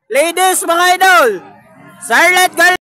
Ladies, mga idol, Starlet Girl.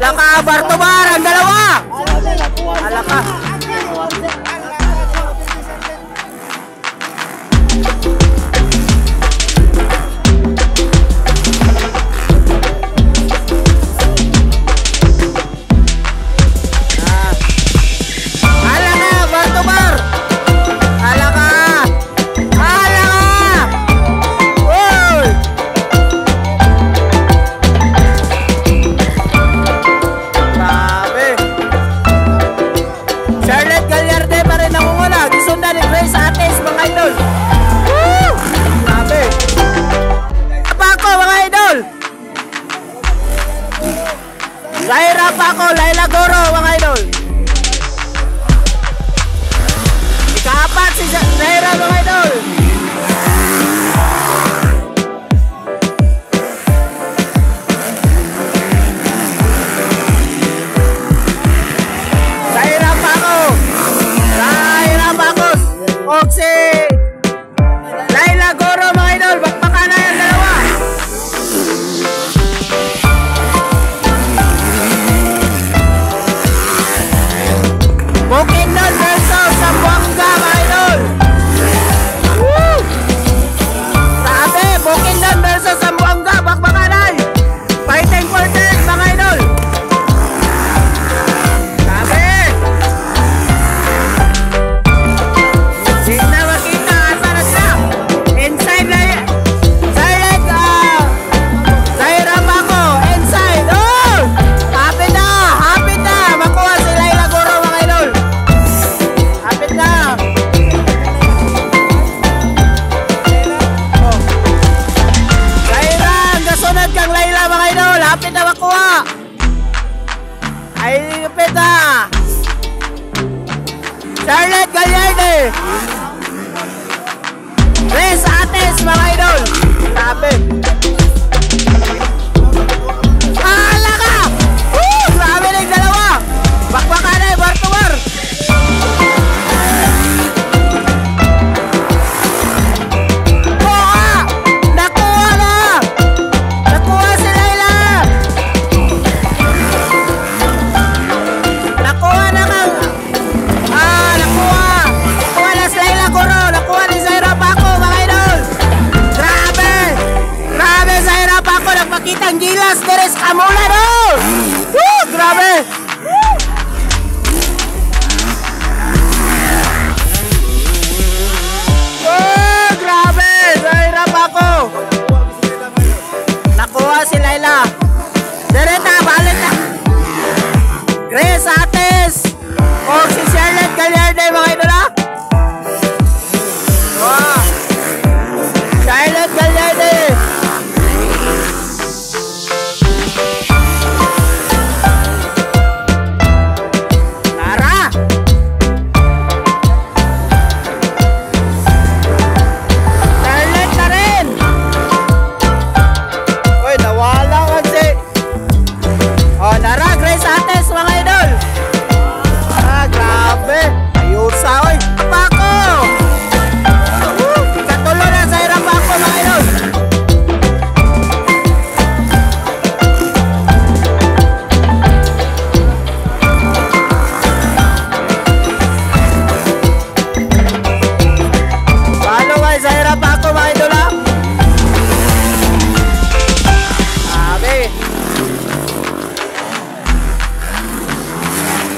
Laka Bartobar ang dalawa. Alaka.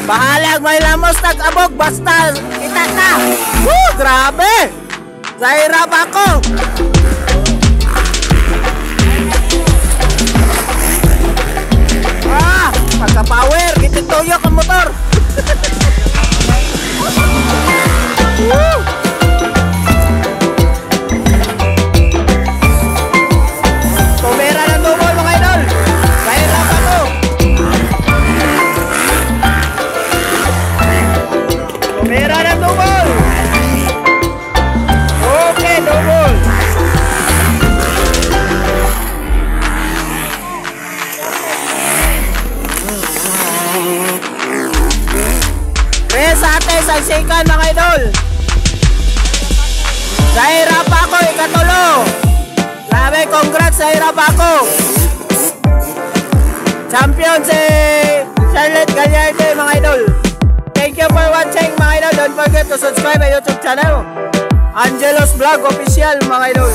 Bahalag may lamos nag-abog basta kita ka. Woo! Grabe! Sa hirap ako. Pagka-power, kitituyok ang motor. Woo! Tumira ng double mga idol. Sa hirap ako. Tumira ng double. Okay, double. Sa atin, sagsikan mga idol. Sa hirap ako, ikatulo. Grabe, congrats sa hirap ako. Champion si Charlotte Gallardo mga idol. Thank you for watching mga idol. Don't forget to subscribe my YouTube channel, Angelos Vlog Official mga idol.